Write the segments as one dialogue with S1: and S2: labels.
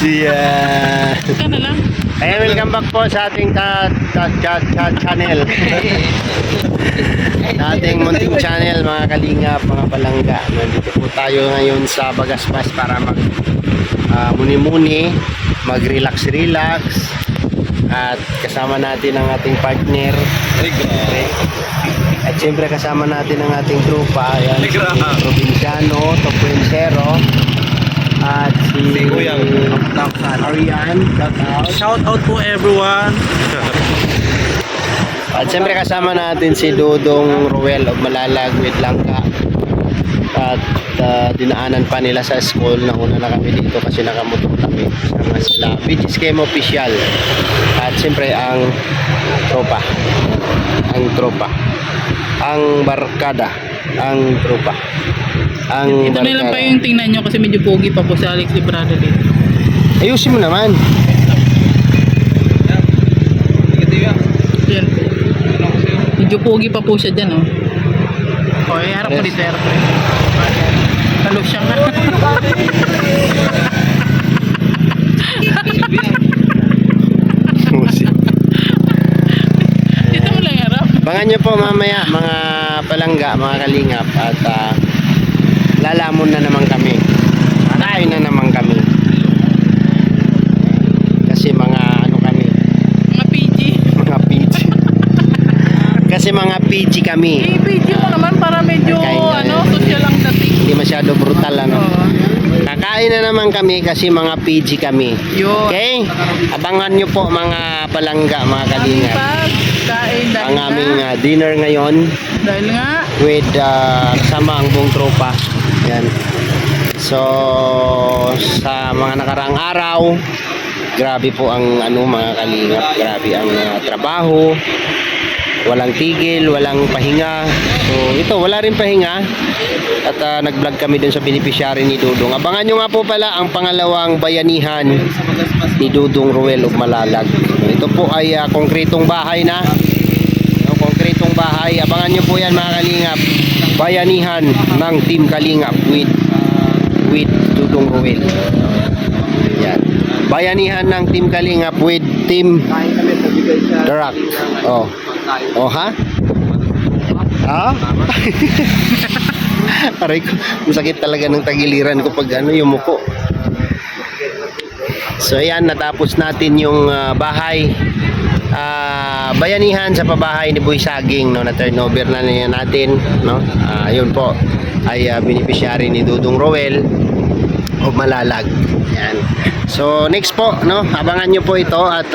S1: Yeah.
S2: Ka na lang.
S1: Kaya welcome back po sa ating channel. Sa ating munting channel, mga kalingap, mga palangga. Nandito po tayo ngayon sa Bagaspas para mag muni-muni, mag-relax-relax. At kasama natin ang ating partner. At siyempre kasama natin ang ating trupa. Ayan, si Provinciano, Topuensero. At si Arian,
S2: Shout out po everyone.
S1: at siyempre kasama natin si Dudong Ruel of Malalag with Langka. At dinaanan pa nila sa school. Nauna na kami dito kasi nakamotor kami. Sama sila Beach Scheme Official. At siyempre ang tropa. Ang tropa. Ang barkada. Ang tropa. Ang
S2: Ito na lang pa yung tingnan nyo kasi medyo pogi pa po si Alex Librado dito.
S1: ayusin mo naman.
S2: Yan po. Medyo pogi pa po siya dyan, oh. Okay, harap mo dito, harap mo dito. Talo siya nga. Dito mo lang harap.
S1: Abangan nyo po mamaya mga palangga, mga kalingap. At lalamon na naman kami. Kakain na naman kami. Kasi mga ano kami,
S2: Mga PG.
S1: mga PG. Kasi mga PG kami.
S2: Eh, PG mo naman para medyo,
S1: Kakain na.
S2: social ang dating.
S1: Hindi masyado brutal ano.
S2: Oo.
S1: Kakain na naman kami kasi mga PG kami.
S2: Yun.
S1: Okay? Abangan nyo po mga palangga, mga
S2: Aming
S1: kalingap.
S2: pagkain dahil
S1: Ang aming
S2: nga,
S1: dinner ngayon
S2: dahil nga,
S1: with kasama ang buong tropa. Yan. So sa mga nakaraang araw, grabe po ang ano mga kalingap, grabe ang trabaho. Walang tigil, walang pahinga. So ito, wala rin pahinga. At nag-vlog kami dun sa beneficiary ni Dudong. Abangan nyo nga po pala ang pangalawang bayanihan ni Dudong Ruel of Malalag. Ito po ay konkretong bahay na. Konkretong bahay. Abangan nyo po yan mga kalingap. Bayanihan ng Team Kalingap with Dudong Ruel. Yan. Bayanihan ng Team Kalingap with Team Darak. Oh. Oh ha? Ha? Aray ko, masakit talaga ng tagiliran ko pag ano yung muko. So ayan, natapos natin yung bahay. Bayanihan sa pabahay ni Boy Saging, no, na turnover na niya natin, no. Yun po ay beneficiary ni Dudong Roel o Malalag. Yan. So next po, no, abangan nyo po ito at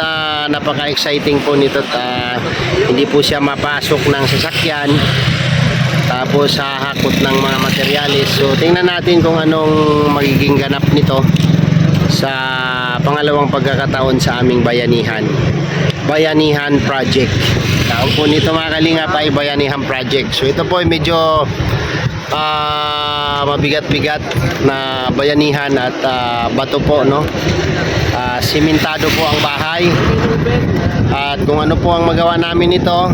S1: napaka-exciting po nito at hindi po siya mapasok ng sasakyan. Tapos hahakot ng mga materyales. So tingnan natin kung anong magiging ganap nito sa pangalawang pagkakataon sa aming bayanihan. Bayanihan Project. Tawag po nito mga kalingap ay Bayanihan Project. So ito po ay medyo mabigat-bigat na bayanihan at bato po, no. Simentado po ang bahay. At kung ano po ang magawa namin ito,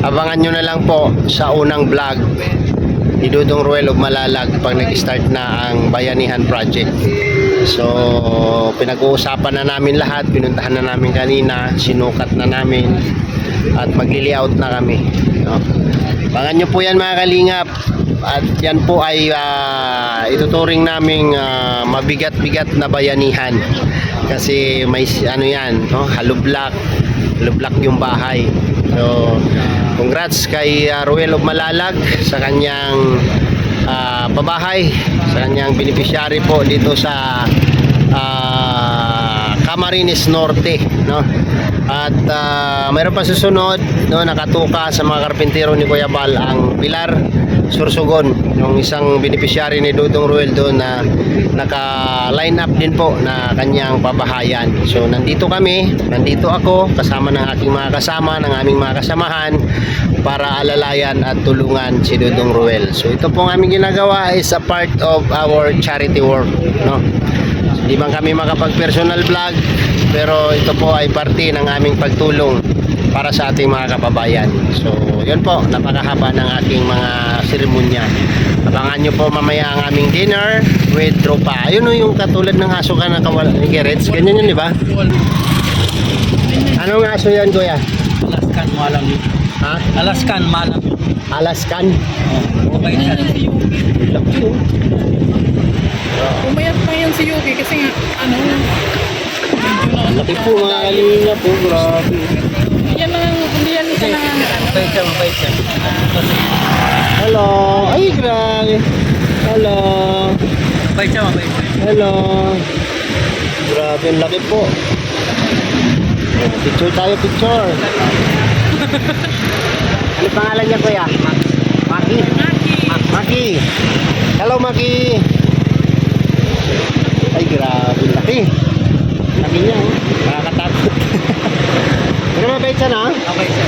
S1: abangan nyo na lang po sa unang vlog ni Dudong Ruel of Malalag pag nag-start na ang Bayanihan Project. So pinag-uusapan na namin lahat, pinuntahan na namin kanina, sinukat na namin at mag-layout na kami, no? Abangan nyo po yan mga kalingap. At yan po ay ituturing naming mabigat-bigat na bayanihan kasi may ano yan, no? Halublock yung bahay. So congrats kay Ruel of Malalag sa kanyang pabahay, sa kanyang beneficiary po dito sa Camarines Norte, no. At mayroon pa susunod, no, nakatuka sa mga karpintero ni Kuya Bal ang Pilar Sursugon, yung isang beneficiary ni Dudong Ruel doon na naka-line up din po na kanyang pabahayan. So nandito kami, nandito ako kasama ng aking mga kasama, ng aming mga kasamahan para alalayan at tulungan si Dudong Ruel. So ito pong aming ginagawa is a part of our charity work, no. Di man kami makapag personal vlog, pero ito po ay parte ng aming pagtulong para sa ating mga kababayan. So, yun po, napakahaba ng aking mga seremonya. Abangan nyo po mamaya ang aming dinner with tropa. Ayun o, yung katulad ng aso ka na Gerets. Ganyan yun, di ba? Anong aso yan, kuya?
S3: Alaskan malam yun.
S1: Ha?
S3: Alaskan malam yun.
S1: Alaskan?
S3: Oh, mabait yan.
S1: Laki, oh.
S2: Umayat pa yan si Yuki kasi nga, ano, medyo na
S1: Laki po, mga kalinga po. Grabe.
S2: yan lang, hindi yan isa lang ang ano.
S3: Mabait siya, mabait siya.
S1: Hello. Ay, grabe. Hello.
S3: Mabait siya, mabait siya.
S1: Hello. Grabe, ang laki po. Picture tayo, picture. Ano pangalan niya, kuya? Maki. Maki. Hello, Maki. Ay, grabe, laki. Laki niya, oh. Nakakatakot. Pero mabait siya, no?
S3: Mabait siya.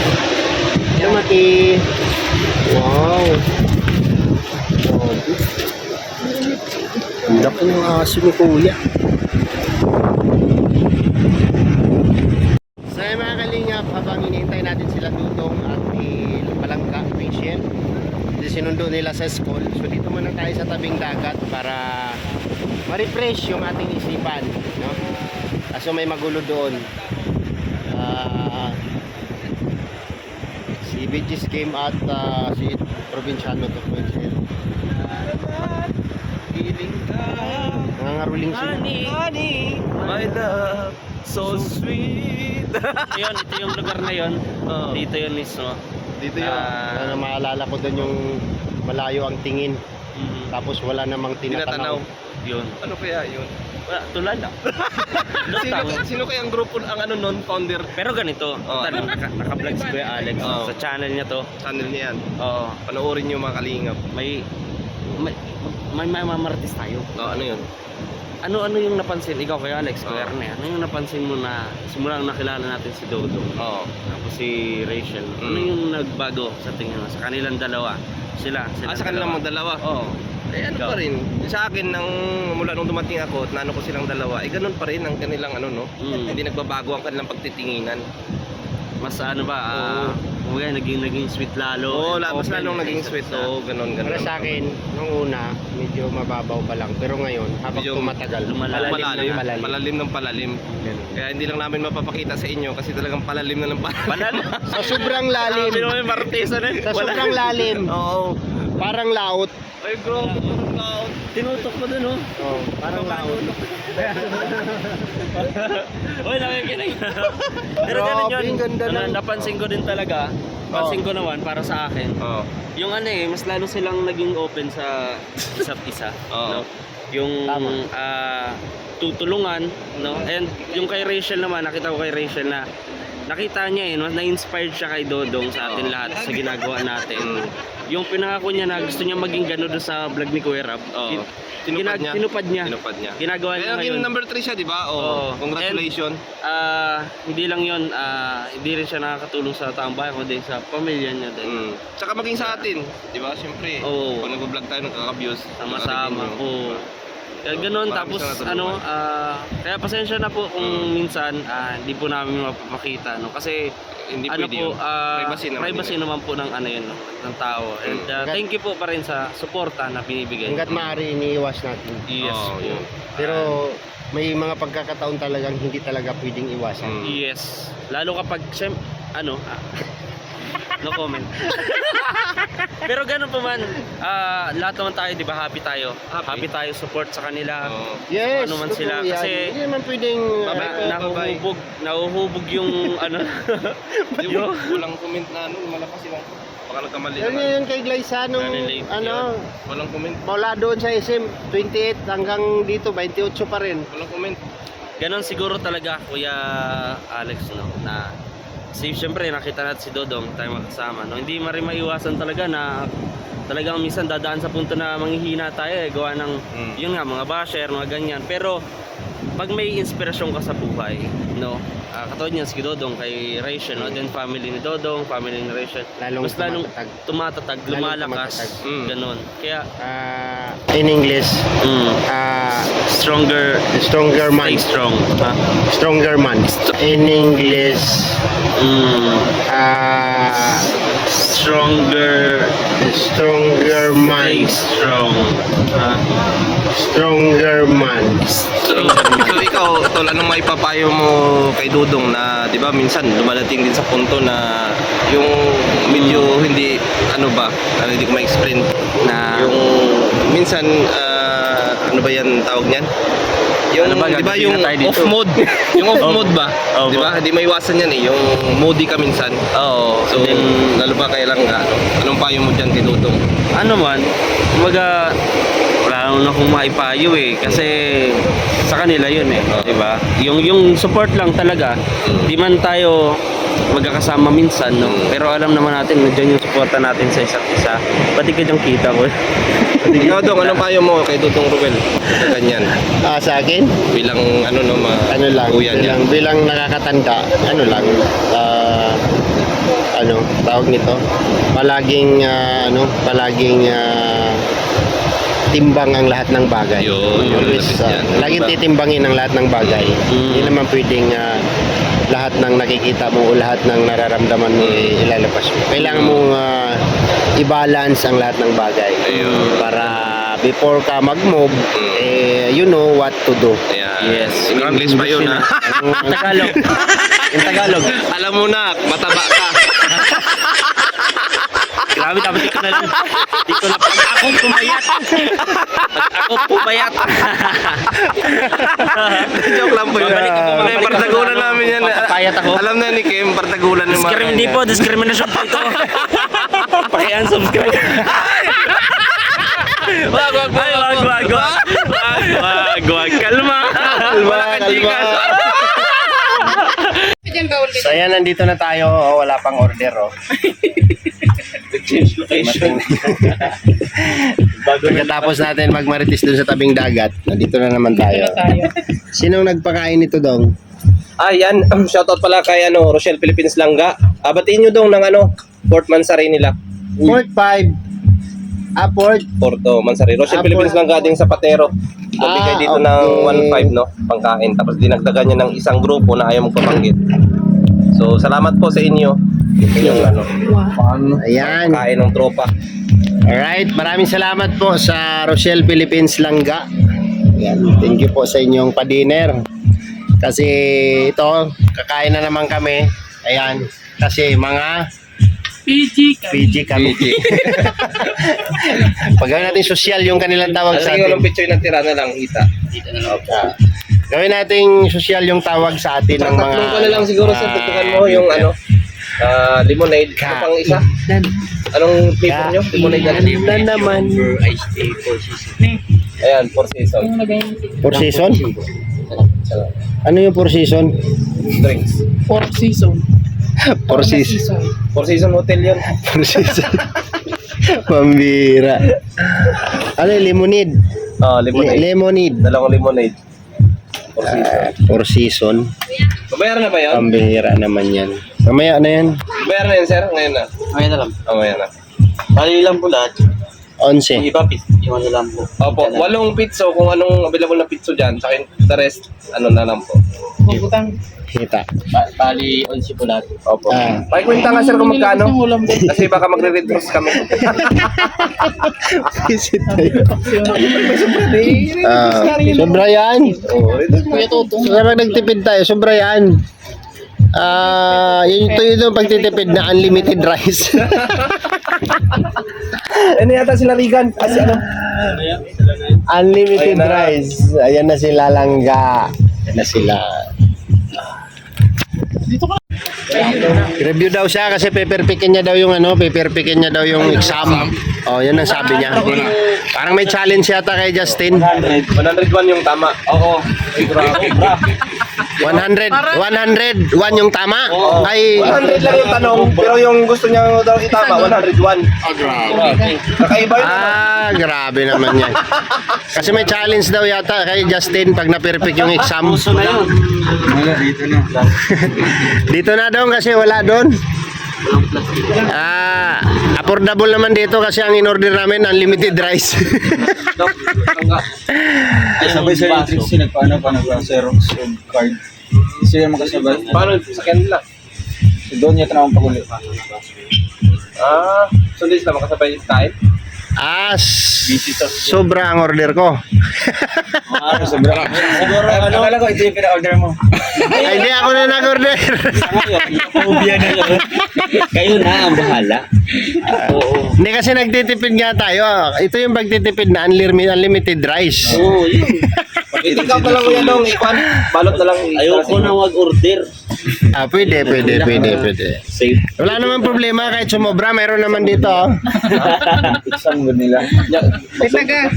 S1: Hello, Maki. Wow. Ang laki ng aso ni kuya. So yung mga kalingap, habang hinihintay natin sila Dudong at ni Palangka, Rachel, hindi sinundo nila sa school. So dito muna tayo sa tabing dagat para ma-refresh yung ating isipan, no? Kaso may magulo doon. Si Bigis came at si Provinciano to po sila. Nangangaruling sila.
S3: Honey, my love, so sweet.
S4: Yun, ito yung lugar na yun.
S3: Oo.
S4: Dito yun mismo.
S3: Dito yun.
S1: Na maalala ko doon yung malayo ang tingin.
S4: Mhm.
S1: Tapos wala namang tinatanaw.
S4: Yun.
S3: Ano kaya yun?
S4: Wala, tulala.
S3: Sino kaya ang grupo ang ano non-founder?
S4: Pero ganito,
S3: Oo.
S4: naka-vlog si Kuya Alex
S3: Oo.
S4: sa channel niya to.
S3: Channel niya yan.
S4: Oo.
S3: Panoorin niyo mga kalingap.
S4: May mamartis tayo.
S3: Ano yun?
S4: Ano yung napansin? Ikaw Kuya Alex, Kuya
S3: Oo.
S4: Erne, ano yung napansin mo na simulang nakilala natin si Dodo?
S3: Oo.
S4: Tapos si Rachel. Ano
S3: Mm.
S4: yung nagbago sa tingin mo? Sa kanilang dalawa? Sila
S3: Sa kanilang mga dalawa.
S4: Oo.
S3: Eh ano
S4: Ikaw?
S3: pa rin, sa akin mula nung dumating ako at naano ko silang dalawa, ganun pa rin ang kanilang ano no. Hindi nagbabago ang kanilang pagtitinginan.
S4: Mas ano ba, kumbaga naging sweet lalo.
S3: Oo,
S4: and
S3: mas
S4: open
S3: lalong naging
S4: sa
S3: sweet.
S4: isa't isa.
S3: Oo, ganun.
S1: Para sa akin, nung una, medyo mababaw pa lang. Pero ngayon, habang
S3: Medyo
S1: tumatagal,
S4: lumalalim.
S3: Palalim ng palalim.
S1: Ganun.
S3: Kaya hindi lang namin mapapakita sa inyo kasi talagang palalim na ng palalim.
S4: Banal.
S1: Sa sobrang lalim.
S4: Sabi naman yung martesa na.
S1: Sa sobrang lalim.
S3: Oo.
S1: Parang laot.
S3: Ay, grabe.
S4: Tinutok mo dun, oh.
S1: Oh, parang laot.
S4: Uy, nakikinig. Pero
S1: Grabe,
S4: ganun yun.
S1: ang ganda ng-
S4: Napansin ko din talaga. Pansin ko naman para sa akin.
S3: Oo.
S4: Yung ano mas lalo silang naging open sa isa't isa.
S3: Oo.
S4: No? Yung
S1: Tama.
S4: tutulungan, no? And yung kay Rachel naman, nakita ko kay Rachel na nakita niya mas na-inspired siya kay Dodong sa atin
S3: Oo.
S4: lahat sa ginagawa natin. Yung pinangako niya na gusto niya maging gano'n doon sa vlog ni Kuya Rab.
S3: Oo. Tinupad niya.
S4: Tinupad niya.
S3: Tinupad niya.
S4: Ginagawa
S3: Kaya
S4: niya
S3: naging
S4: ngayon.
S3: number 3 siya, di ba? Oo.
S4: Oo.
S3: Congratulations.
S4: Hindi lang yun, hindi rin siya nakakatulong sa taong bayan, kundi sa pamilya niya din.
S3: Mm. Tsaka maging sa atin, di ba? Siyempre,
S4: Oo.
S3: pag nag-vlog tayo, nagkaka-views.
S4: Sama-sama.
S3: nakarinig nyo.
S4: Oo. Kaya ganun,
S3: Marami
S4: tapos
S3: siya natulungan.
S4: kaya pasensya na po kung minsan hindi po namin mapapakita, no? Kasi
S3: Hindi
S4: ano
S3: pwede
S4: po,
S3: yun. Privacy naman
S4: naman po ng ano yun, ng tao. And thank you po pa rin sa suporta na binibigay.
S1: Hanggat maaari, iniiwas natin.
S4: Yes.
S3: Oo, yun.
S1: Pero may mga pagkakataon talagang hindi talaga pwedeng iwasan.
S3: Mm.
S4: Yes. Lalo kapag no comment. Pero ganun pa man, lahat naman tayo, di ba, happy tayo.
S3: Happy.
S4: Happy tayo, support sa kanila.
S3: Oo.
S1: Yes,
S4: Ano man
S1: totoo
S4: sila,
S1: yan.
S4: kasi
S1: hindi naman pwedeng
S4: nahuhubog yung ano.
S3: Di ba? Walang comment na ano, malakas silang. Baka nagkamali
S1: Yan
S3: naman.
S1: yun kay Glyza nung
S4: Nalilate
S1: ano,
S3: Walang comment.
S1: mula doon sa SM 28 hanggang dito 28 pa rin.
S3: Walang comment.
S4: Ganon siguro talaga, Kuya Alex, no, na siyempre nakita natin si Dodong tayo magkasama, no. Hindi rin maiwasan talaga na talagang minsan dadaan sa punto na manghihina tayo gawa ng yun nga, mga basher, mga ganyan. Pero pag may inspirasyon ka sa buhay, no? Katulad niyan si Dodong kay Rachel, no? Then family ni Dodong, family ni Rachel.
S1: Lalong
S4: Mas lalong tumatatag, lumalakas,
S1: tumatatag.
S4: ganon. Kaya
S1: In English,
S4: stronger,
S1: stronger man.
S4: stay strong. Ha?
S1: Stronger man. In English,
S4: Stronger,
S1: stronger man.
S4: stay strong. Ha?
S1: Stronger man.
S3: So ikaw, tol, anong maipapayo mo kay Dudong na, di ba, minsan lumadating din sa punto na yung medyo hindi, hindi ko ma-explain,
S4: Na
S3: yung minsan, ano ba yan tawag niyan? Yung,
S4: Ano ba,
S3: di ba,
S4: gagawin
S3: yung
S4: na tayo dito?
S3: off mode, yung off mode ba?
S4: Opo.
S3: Di ba? Hindi maiwasan yan yung moody ka minsan.
S4: Oo.
S3: So,
S4: Then,
S3: lalo pa kay Langga, anong payo mo dyan kay Dudong?
S4: ano man, kumaga, wala naman akong maipayo kasi sa kanila yun di ba? Yung support lang talaga, di man tayo magkakasama minsan, no? Pero alam naman natin, nandiyan yung suporta natin sa isa't isa. Pati ka diyang kita ko.
S3: Ikaw, Dong, anong payo mo kay Dudong Ruel? Ganyan.
S1: Sa akin,
S3: Bilang,
S1: ano lang,
S3: kuya niya.
S1: bilang nakakatanda, tawag nito, palaging timbang ang lahat ng bagay.
S3: Yun,
S1: Always,
S3: lapit yan.
S1: laging titimbangin ang lahat ng bagay. Hindi naman pwedeng lahat ng nakikita mo o lahat ng nararamdaman mo ilalabas mo. Kailangan mong i-balance ang lahat ng bagay.
S3: Ayun.
S1: Para before ka mag-move, you know what to do.
S3: Ayan.
S4: Yes.
S3: In English pa yun, ha?
S4: Tagalog. In Tagalog.
S3: Alam mo na, mataba ka.
S4: Grabe, dapat di ko na lang. Di ko na pag ako pumayat. Pag ako pumayat.
S3: Joke lang po yun.
S4: Babalik ako, babalik ako.
S3: Partagulan namin yan.
S4: Papayat ako.
S3: Alam na ni Kim, partagulan yung mga
S4: Hindi po, discrimination po ito. Paki-unsubscribe. Wag. Kalma.
S1: Kalma. So ayan, nandito na tayo. Wala pang order. Pagkatapos natin magmarites dun sa tabing dagat, nandito na naman tayo. Sinong nagpakain nito, Dong?
S3: yan. Shoutout pala kay Rochelle Philippines Langga. Batiin nyo Dong ng Port Mansari nila.
S1: Port 5. Port.
S3: Porto Mansari. Rochelle
S1: Port.
S3: Philippines Langga din sa Patero. Nagbigay dito ng
S1: okay.
S3: 1.5, no? Pangkain. Tapos dinagdagan niya ng isang grupo na ayaw magpapanggit. So, salamat po sa inyo. Yung
S1: Ayan.
S3: kain ng tropa.
S1: Alright, maraming salamat po sa Rochelle Philippines Langga. Ayan, thank you po sa inyong pa-dinner. Kasi ito, kakain na naman kami. Ayan, kasi mga PG kami. Pag gawin natin social yung kanilang tawag sa
S3: Sige, walang
S1: atin.
S3: picture na tira na lang, hita.
S1: Gawin natin social yung tawag sa atin ng mga...
S3: Tatlong ka na lang siguro sa tutukan mo yung lemonade. Ano pang isa? Anong flavor nyo? Lemonade
S1: na naman.
S3: Ayan, 4 season.
S1: Four season? Ano yung four season?
S3: Drinks.
S2: Four season.
S1: Four season.
S3: 4 season hotel yun.
S1: Four season. Pambira. Ano yung lemonade?
S3: Lemonade.
S1: Lemonade.
S3: Dalawang lemonade. 4 season.
S1: Four season.
S3: Babayaran na ba yun?
S1: Pambira naman yan. Mamaya na yan.
S3: Bayaran na yan, sir? Ngayon na.
S4: Ngayon na lang.
S3: Ngayon na.
S4: Bali lang po lahat.
S1: 11.
S4: Iba, iwan na lang po.
S3: Opo, 8 pizzo. Kung anong available na pizzo dyan. Sa akin, the rest, na lang po.
S2: Butang.
S1: Kita.
S4: Bali, 11 po lahat.
S3: Opo.
S1: Ah.
S3: Pakikwenta nga, sir, kung magkano.
S2: Yung ulam din.
S3: Kasi baka magre-red cross kami.
S1: Visit tayo. Sobra yan.
S2: Kuya Totong.
S1: So, kapag nagtipid tayo, sobra yan. Ito yung pagtitipid na unlimited rice.
S3: Ano yata sila Regan? Kasi
S1: Unlimited
S3: Ayun na.
S1: rice. Ayan na sila Langga. Ayan na sila. Review daw siya kasi paperpikin niya daw yung paperpikin niya daw yung exam. Oh, yan ang sabi niya. Parang may challenge yata kay Justin.
S3: 101 yung tama. Oo. Ay, grabe.
S1: 101 yung tama? Ay,
S3: 100 lang yung tanong, pero yung gusto niya daw itama, 101. Kakaiba yun.
S1: grabe naman yan. Kasi may challenge daw yata kay Justin pag na-perfect yung exam.
S4: Puso na yun.
S1: Dito na doon kasi wala doon. Affordable naman dito kasi ang in-order namin unlimited rice.
S5: Sabay sa electric nagpaano pa nag-Xerox yung card. Siya makasabay.
S3: Paano sa kanila?
S5: Doon niya tanawang paguli.
S3: So hindi sila makasabay tayo?
S1: Sobra ang order ko.
S5: Siguro akala ko ito yung pina-order mo.
S1: Ay, hindi ako na nag-order.
S5: Phobia na yun.
S4: Kayo na ang bahala. Oo.
S1: Hindi kasi nagtitipid nga tayo. Ito yung pagtitipid na unlimited rice.
S4: Oo, yun.
S3: Ikaw na lang kuya nung ikwan, balot na lang.
S4: Ayoko na wag-order.
S1: Pwede.
S4: Safe.
S1: Wala naman problema kahit sumobra. Mayroon naman dito. Oh.
S5: Exam good nila.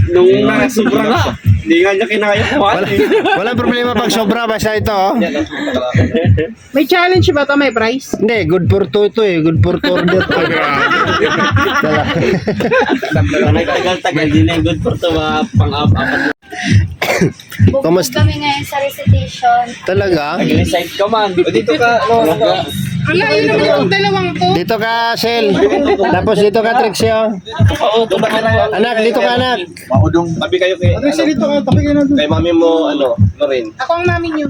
S4: Nung sobra nga. Hindi nga niya kinaya kumain.
S1: Walang problema pag sobra. Basta ito. Oh.
S2: May challenge ba to? May price?
S1: Hindi, good for two ito eh. Good for two order to.
S4: Tagal-tagal din na yung good for to pang-apat.
S6: Bubog kami ngayon sa recitation.
S1: Talaga?
S5: Nag-recite ka man.
S3: Dito ka,
S2: Ala, yun naman yung dalawang to.
S1: Dito ka, Sel. Tapos dito ka, Trixie. Oh. Anak, dito ka, anak.
S5: Maudong.
S3: tabi kayo kay, kay mami mo, Lorraine.
S2: Ako ang mami niyo.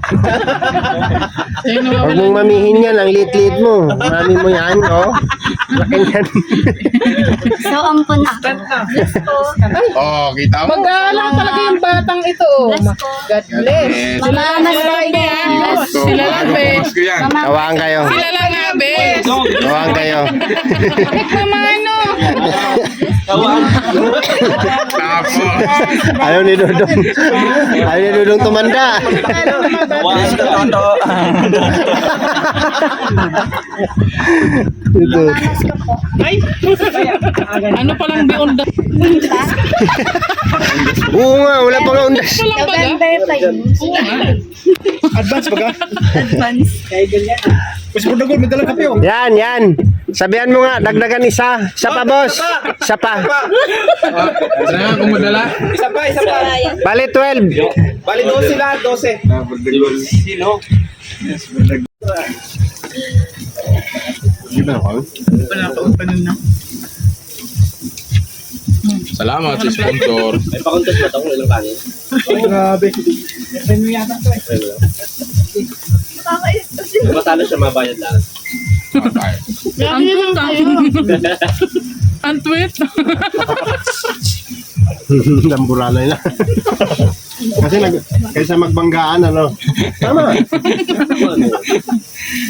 S2: Ayun,
S1: Huwag mong mamihin yan. Ang lit-lit mo. Mami mo yan, oh. Laki yan.
S6: So, ang punta. Bless ko.
S2: Mag-aalang talaga yung batang ito.
S6: Bless ko.
S2: God bless.
S6: Mama, masaya.
S2: Sila lang, be.
S6: Mama,
S1: Kawaan kayo.
S2: Sila lang nga, be.
S1: Kawaan kayo.
S2: Bakit naman, ano?
S1: Ayaw ni Dudong. Ayaw ni Dudong tumanda. Ito.
S6: manas ko po.
S2: Ay, ano palang beyond that?
S1: Oo nga, wala pa nga undas.
S2: Walang baga?
S6: November pa yun.
S5: Advance ba ka?
S6: Advance.
S5: Mas po dagol, may dalang kape oh.
S1: Yan. Sabihan mo nga, dagdagan isa. Isa pa, boss. Isa pa.
S3: Isa pa.
S1: Bali 12.
S3: Bali 12 sila, 12.
S4: Sino?
S2: Wala ka open na.
S7: Salamat sa sponsor.
S3: May pakuntos ba ito kung ilang kanin?
S5: Grabe.
S3: Kung matalo siya, mabayad lang.
S2: Ang tweet Ang tweet.
S1: Lamburanay na. Kasi kaysa magbanggaan, ano. Tama.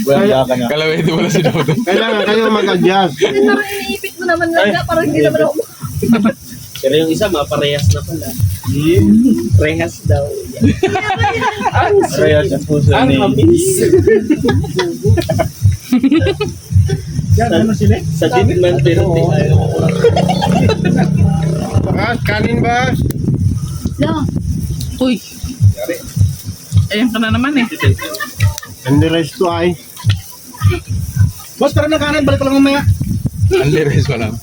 S5: Wala ka na.
S7: Kalawete mo na si Dodo.
S1: Kailangan kayo mag-adjust.
S6: Parang iniipit mo naman lang parang hindi naman ako.
S4: Pero yung isa, maparehas na pala. Rehas daw.
S5: Kaya sa puso ni.
S4: Sa Didman 30 tayo.
S1: Kanin ba?
S6: No.
S2: Uy. Ayan ka na naman eh.
S1: And the rest to ay.
S5: Boss, tara na kanan, balik ko lang mamaya.
S7: Anli res ko lang.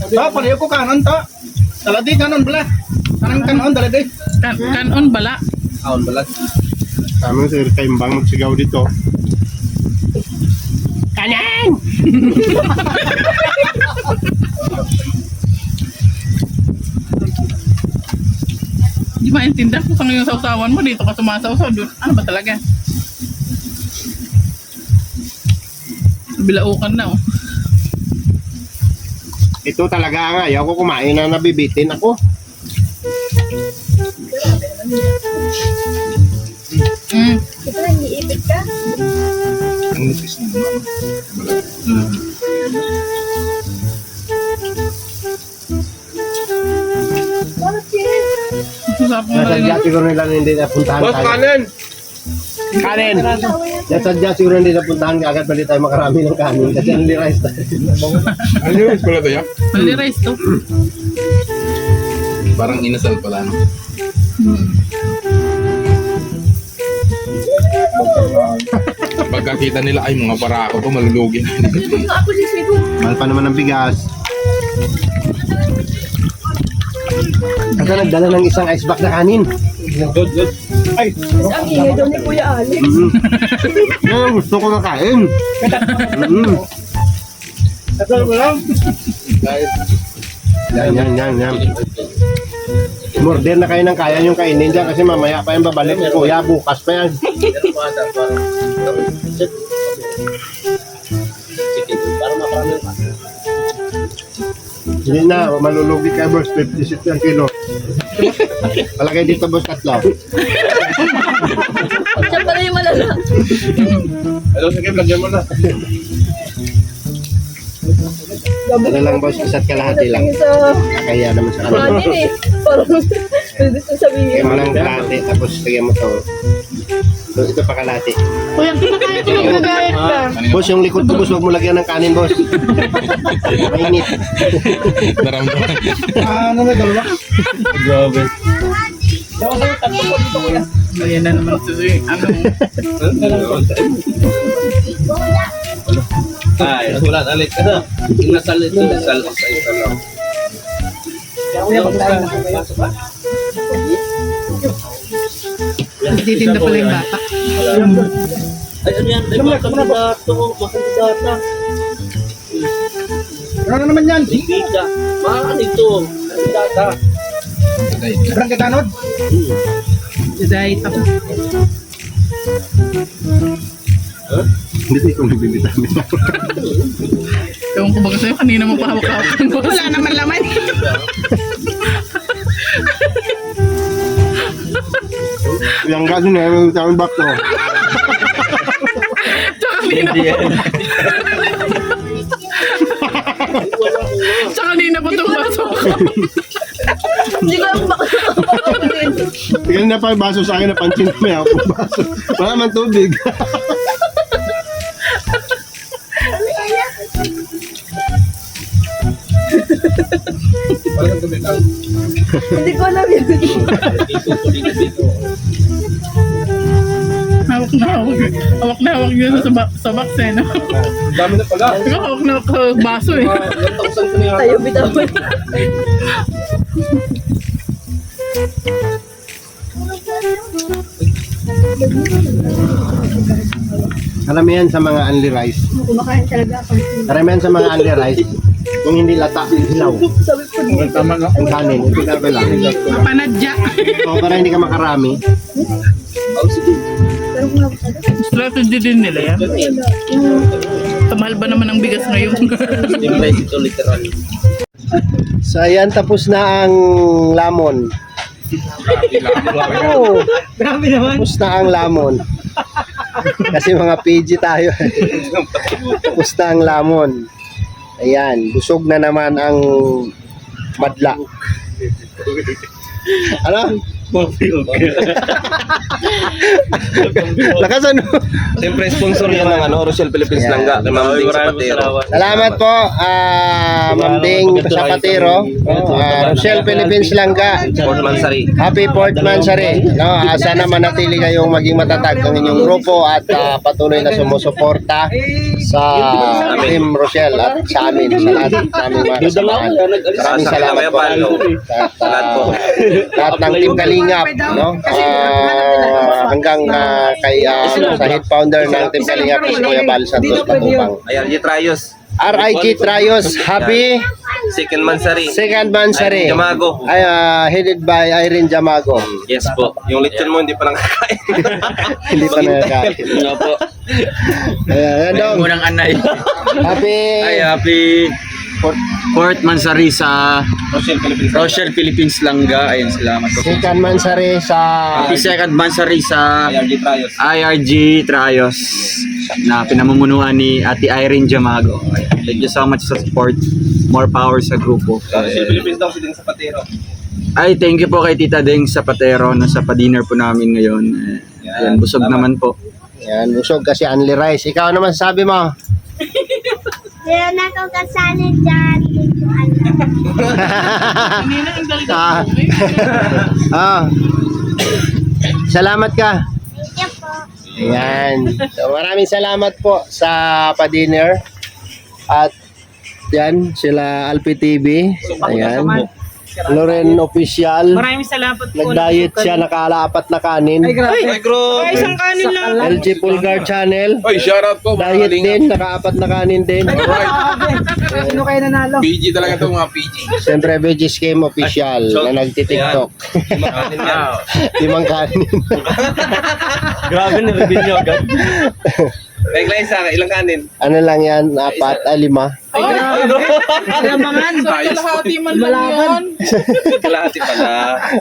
S5: Pareho ko kanan ta. Daladi kanan bala. Kanang kanon daladi.
S2: Kanon bala.
S3: Aon balat.
S1: Kami sa kaimbang magsigaw dito. Kanan!
S2: Di maintindihan kung saan yung sausawan mo dito ka sumasawsaw doon. Ano ba talaga? Bilaukan na oh.
S1: Ito talaga nga, ayaw ko kumain na nabibitin ako.
S6: Ito iniipit ka?
S7: Ang nipis na naman.
S2: Masarap mo
S1: Nasadya
S2: talaga.
S1: siguro nila na hindi napuntahan
S3: Boss,
S1: tayo.
S3: kanin!
S1: Kanin! Nasadya siguro hindi napuntahan ka agad pwede tayo makarami ng kanin kasi only rice tayo.
S7: Anli res ko lang to ya?
S2: Only rice to.
S7: Parang inasal pala no? Pagkakita nila, ay mga barako to, malulugi.
S1: Mahal pa naman ng bigas. Kasi nagdala ng isang ice pack na kanin.
S6: Ang ingay daw ni Kuya Alex.
S1: Yan, gusto ko na kain. Yan. Murder na kayo ng kaya yung kainin dyan kasi mamaya pa yung babalik. Kuya, bukas pa yan. Hindi na, malulugi ka boss, 56 ang kilo. Palagay dito boss, tatlo.
S6: Siya pala yung malala.
S7: Hello, sige, lagyan mo na.
S1: Ano lang boss, isa't kalahati lang.
S6: Sa
S1: Kaya naman sa kanila.
S6: kanin eh. Parang gusto sabihin.
S1: Kaya mo lang kalahati, tapos lagyan mo to. So, ito pa kalahati.
S2: Kuya, kinakain ko yung gagayat ka.
S1: Boss, yung likod ko boss, huwag mo lagyan ng kanin boss. Mainit.
S7: Naramdaman.
S5: Ano na dalawa? Grabe.
S2: Ayan na naman ito ano.
S3: Ay, sulat alik ka na. Inasal ito, inasal sa isa lang.
S2: Titinda pala yung bata.
S3: Ay, ano yan? Ay, mga kandidato, mga kandidata.
S5: Ano naman yan?
S3: Bigda. Mga ano ito? Kandidata.
S5: Barangay Tanod?
S2: Dahil tapos.
S1: Hindi ko nagbibitamin.
S2: Ewan ko ba sa'yo, kanina mo pa hawak-hawak. Wala naman laman.
S1: Yung gaso na, yung tawang back ko.
S2: Sa kanina pa itong baso.
S6: Hindi ko alam bakit nakapapagod.
S1: Tignan na pa yung baso sa akin, napansin ko yung baso. Wala naman tubig.
S6: Hindi ko alam yun.
S2: Hawak na hawak. Hawak na hawak yun sa box eh. No?
S7: Dami na pala.
S2: Ikaw hawak na baso eh.
S6: Tayo bitawan.
S1: Karamihan sa mga only rice.
S6: Kumakain talaga ako.
S1: Karamihan sa mga only rice. Kung hindi lata, hilaw.
S6: Sabi ko niya.
S5: Tama na.
S1: Ang kanin, ito na lang.
S2: Panadya.
S1: So, para hindi ka makarami.
S6: Pero kung ako talaga.
S2: Strategy din nila yan. Kamahal ba naman ang bigas ngayon?
S3: Ito literal.
S1: So, ayan, tapos na ang lamon. Oo.
S5: Grabe naman.
S1: Tapos na ang lamon. Kasi mga PG tayo. Tapos na ang lamon. Ayan, busog na naman ang madla. Ano? Lakas ano?
S3: Siyempre, sponsor yan ng Rochelle Philippines
S1: Yeah.
S3: Langga. Kay Ma'am Ding Zapatero.
S1: Salamat po, Ma'am Ding Zapatero. Rochelle Philippines Langga.
S3: Port Mansari.
S1: Happy Port Mansari. No, sana manatili kayong maging matatag ang inyong grupo at patuloy na sumusuporta sa Team Rochelle at sa amin, sa lahat ng aming mga kasamahan. Maraming salamat po. At, lahat ng Team Kalingap, no? Hanggang kay sa head founder ng Team Kalingap, si Kuya Bal Santos Matubang.
S3: Ayan, Yitrayos.
S1: RIG Trayos, happy
S3: Second Mansari.
S1: second Mansari.
S3: Jamago.
S1: Ay, headed by Irene Jamago.
S3: Yes po. Yung lechon mo hindi pa nakakain.
S1: Hindi pa nakakain.
S4: Ano po?
S1: Ayan, dong.
S4: Unang anay.
S1: Happy
S4: Ay, happy Port Mansari sa Rochelle Philippines Langga. Ayun, salamat po.
S1: second Mansari sa
S4: Happy second Mansari sa
S3: Yitrayos.
S4: IRG Trios na pinamumunuan ni Ate Irene Jamago. Thank you so much sa support. More power sa grupo.
S3: Rochelle Philippines daw si Ding Zapatero.
S4: Ay, thank you po kay Tita Deng sa patero na sa pa-dinner po namin ngayon. Ayan, busog naman po.
S1: Yan, busog kasi only rice. Ikaw naman sabi mo.
S6: Kaya na ako kasali dyan. Hindi ko alam.
S2: Kanina ang galit
S1: Ah.
S2: ako.
S1: Ah. Salamat ka.
S6: Thank you po.
S1: Ayan. So, maraming salamat po sa pa-dinner. At yan, sila Alpi TV. Ayan. Loren Official.
S2: Maraming salamat po.
S1: Nag-diet siya, nakaalaapat na kanin.
S3: Ay, bro.
S2: Ay, isang kanin lang.
S1: LG Pulgar Channel.
S7: Oy, shoutout po mga
S1: Diet
S7: kalingap.
S1: din, nakaapat na kanin din.
S2: Sino kayo nanalo?
S7: PG talaga to mga PG.
S1: Siyempre, Veggies Game Official na nagtitiktok.
S3: Makanin yan.
S1: Limang kanin.
S4: Grabe na reveal nyo agad.
S3: Kay Glyza, ilang kanin?
S1: Ano lang yan? 4, 5.
S2: Kalamangan. Kalahati man lang yun.
S3: Kalahati pala.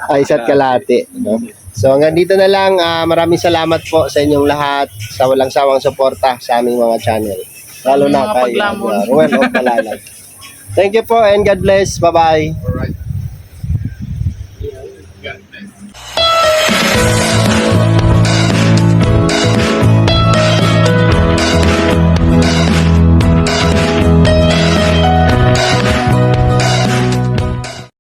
S1: Ay, isa't kalahati. No? So hanggang dito na lang. Maraming salamat po sa inyong lahat sa walang sawang suporta sa aming mga channel. Lalo na
S2: Mga
S1: kay
S2: paglamon.
S1: Ruel of Malalag. Thank you po and God bless. Bye-bye.